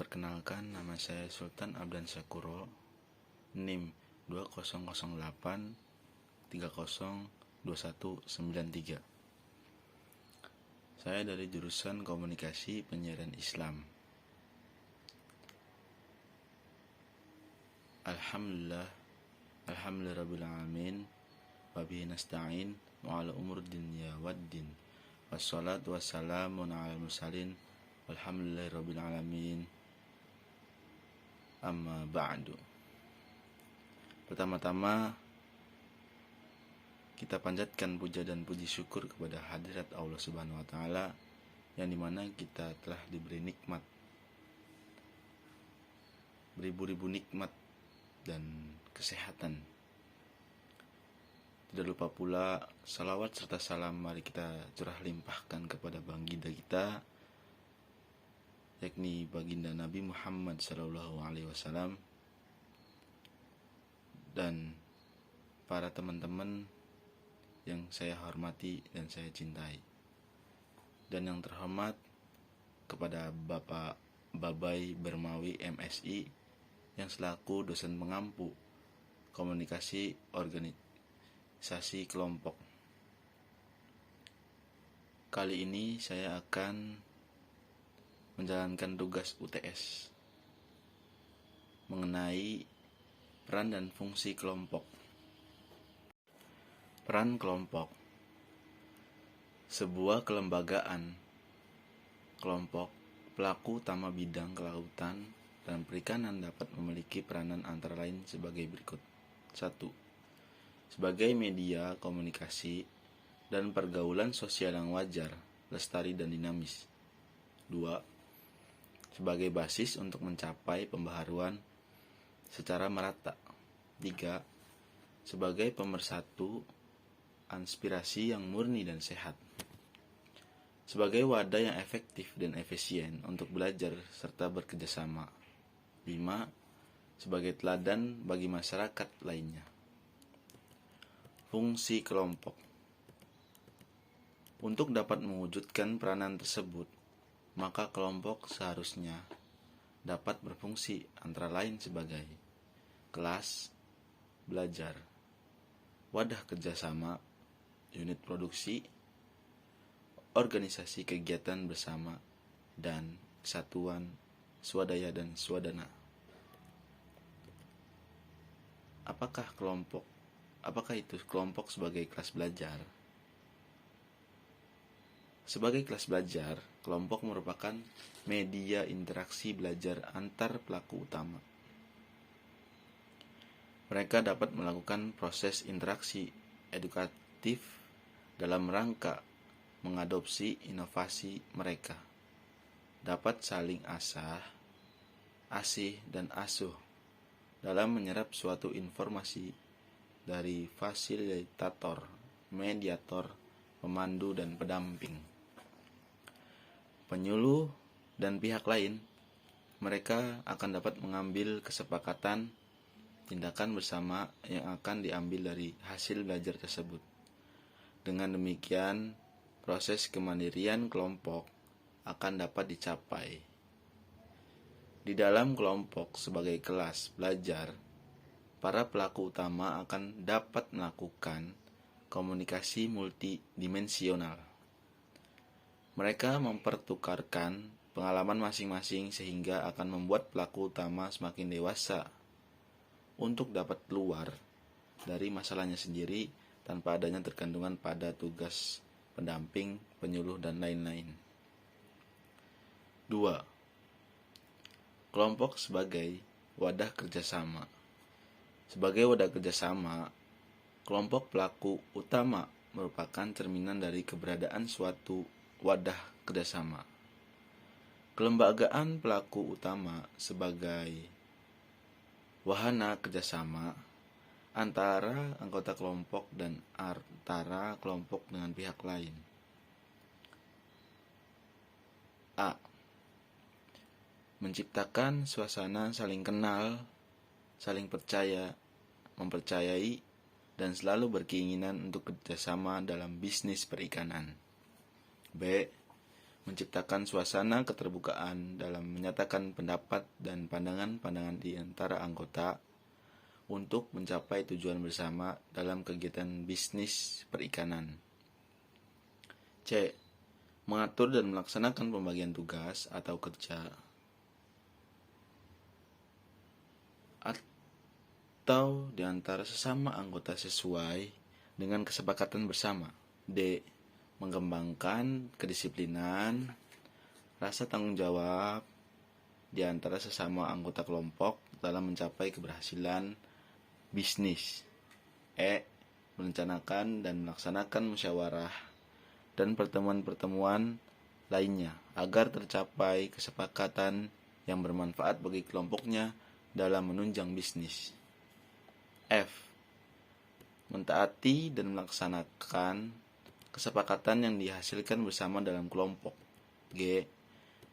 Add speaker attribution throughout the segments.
Speaker 1: Perkenalkan, nama saya Sultan Abdan Syakuro, NIM 2008 302193. Saya dari jurusan Komunikasi Penyiaran Islam. Alhamdulillahirabbil wabihi nasta'in wa ala umur dunya waddin. Wassalatu wassalamu ala mursalin walhamdulillahirabbil alamin. Amma ba'du. Pertama-tama kita panjatkan puja dan puji syukur kepada hadirat Allah Subhanahu wa taala yang dimana kita telah diberi nikmat, beribu-ribu nikmat dan kesehatan. Tidak lupa pula salawat serta salam mari kita curah limpahkan kepada baginda kita, yakni baginda Nabi Muhammad SAW, dan para teman-teman yang saya hormati dan saya cintai. Dan yang terhormat kepada Bapak Babai Bermawi MSI yang selaku dosen pengampu komunikasi organisasi kelompok. Kali ini saya akan menjalankan tugas UTS mengenai peran dan fungsi kelompok. Peran kelompok. Sebuah kelembagaan kelompok pelaku utama bidang kelautan dan perikanan dapat memiliki peranan antara lain sebagai berikut. 1. Sebagai media komunikasi dan pergaulan sosial yang wajar, lestari dan dinamis. 2. Sebagai basis untuk mencapai pembaharuan secara merata. 3. Sebagai pemersatu inspirasi yang murni dan sehat. Sebagai wadah yang efektif dan efisien untuk belajar serta bekerjasama. 5. Sebagai teladan bagi masyarakat lainnya. Fungsi kelompok. Untuk dapat mewujudkan peranan tersebut, maka kelompok seharusnya dapat berfungsi antara lain sebagai kelas belajar, wadah kerjasama, unit produksi, organisasi kegiatan bersama, dan kesatuan swadaya dan swadana. Apakah itu kelompok sebagai kelas belajar? Sebagai kelas belajar, kelompok merupakan media interaksi belajar antar pelaku utama. Mereka dapat melakukan proses interaksi edukatif dalam rangka mengadopsi inovasi mereka. Dapat saling asih dan asuh dalam menyerap suatu informasi dari fasilitator, mediator, pemandu dan pendamping, penyuluh dan pihak lain. Mereka akan dapat mengambil kesepakatan tindakan bersama yang akan diambil dari hasil belajar tersebut. Dengan demikian, proses kemandirian kelompok akan dapat dicapai. Di dalam kelompok sebagai kelas belajar, para pelaku utama akan dapat melakukan komunikasi multidimensional. Mereka mempertukarkan pengalaman masing-masing sehingga akan membuat pelaku utama semakin dewasa untuk dapat keluar dari masalahnya sendiri tanpa adanya terkandungan pada tugas pendamping, penyuluh, dan lain-lain. 2. Kelompok sebagai wadah kerjasama. Sebagai wadah kerjasama, kelompok pelaku utama merupakan cerminan dari keberadaan suatu wadah kerjasama. Kelembagaan pelaku utama sebagai wahana kerjasama antara anggota kelompok dan antara kelompok dengan pihak lain. A. Menciptakan suasana saling kenal, saling percaya, mempercayai, dan selalu berkeinginan untuk kerjasama dalam bisnis perikanan. B. menciptakan suasana keterbukaan dalam menyatakan pendapat dan pandangan-pandangan di antara anggota untuk mencapai tujuan bersama dalam kegiatan bisnis perikanan. C. Mengatur dan melaksanakan pembagian tugas atau kerja atau di antara sesama anggota sesuai dengan kesepakatan bersama. D. Mengembangkan kedisiplinan, rasa tanggung jawab di antara sesama anggota kelompok dalam mencapai keberhasilan bisnis. E. Merencanakan dan melaksanakan musyawarah dan pertemuan-pertemuan lainnya agar tercapai kesepakatan yang bermanfaat bagi kelompoknya dalam menunjang bisnis. F. Mentaati dan melaksanakan kesepakatan yang dihasilkan bersama dalam kelompok. G.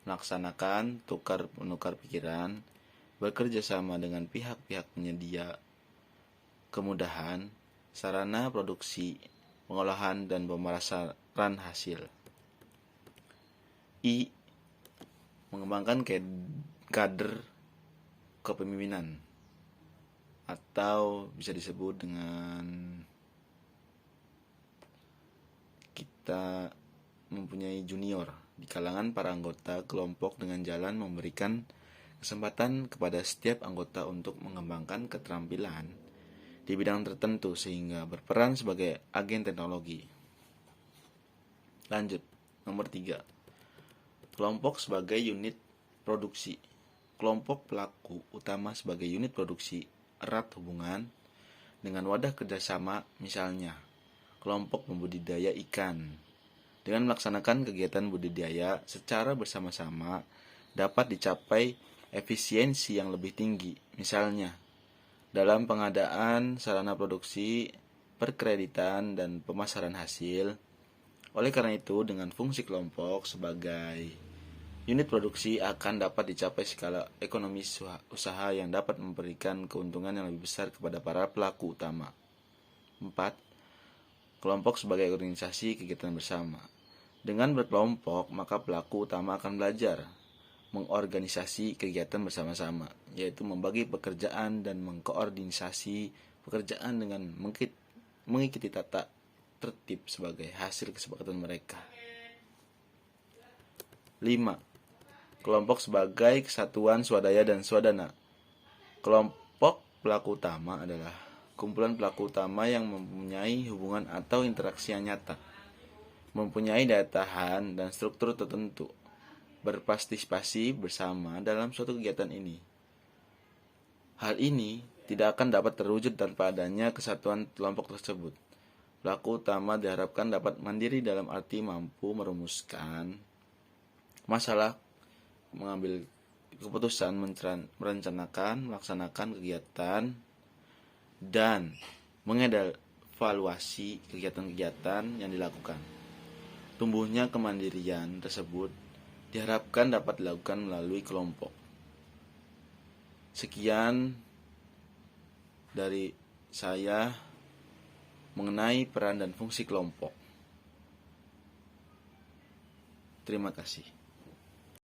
Speaker 1: Melaksanakan tukar-menukar pikiran, bekerja sama dengan pihak-pihak penyedia kemudahan, sarana produksi, pengolahan, dan pemasaran hasil. I. Mengembangkan kader kepemimpinan atau bisa disebut dengan kita mempunyai junior di kalangan para anggota kelompok dengan jalan memberikan kesempatan kepada setiap anggota untuk mengembangkan keterampilan di bidang tertentu sehingga berperan sebagai agen teknologi. Lanjut, nomor 3. Kelompok sebagai unit produksi. Kelompok pelaku utama sebagai unit produksi erat hubungan dengan wadah kerjasama, misalnya kelompok pembudidaya ikan. Dengan melaksanakan kegiatan budidaya secara bersama-sama dapat dicapai efisiensi yang lebih tinggi, misalnya dalam pengadaan sarana produksi, perkreditan, dan pemasaran hasil. Oleh karena itu, dengan fungsi kelompok sebagai unit produksi akan dapat dicapai skala ekonomi usaha yang dapat memberikan keuntungan yang lebih besar kepada para pelaku utama. 4. Kelompok sebagai organisasi kegiatan bersama. Dengan berkelompok, maka pelaku utama akan belajar mengorganisasi kegiatan bersama-sama, yaitu membagi pekerjaan dan mengkoordinasi pekerjaan dengan mengikuti tata tertib sebagai hasil kesepakatan mereka. 5. Kelompok sebagai kesatuan swadaya dan swadana. Kelompok pelaku utama adalah kumpulan pelaku utama yang mempunyai hubungan atau interaksi yang nyata, mempunyai daya tahan dan struktur tertentu, berpartisipasi bersama dalam suatu kegiatan ini. Hal ini tidak akan dapat terwujud tanpa adanya kesatuan kelompok tersebut. Pelaku utama diharapkan dapat mandiri dalam arti mampu merumuskan masalah, mengambil keputusan, merencanakan, melaksanakan kegiatan, dan mengevaluasi kegiatan-kegiatan yang dilakukan. Tumbuhnya kemandirian tersebut diharapkan dapat dilakukan melalui kelompok. Sekian dari saya mengenai peran dan fungsi kelompok. Terima kasih.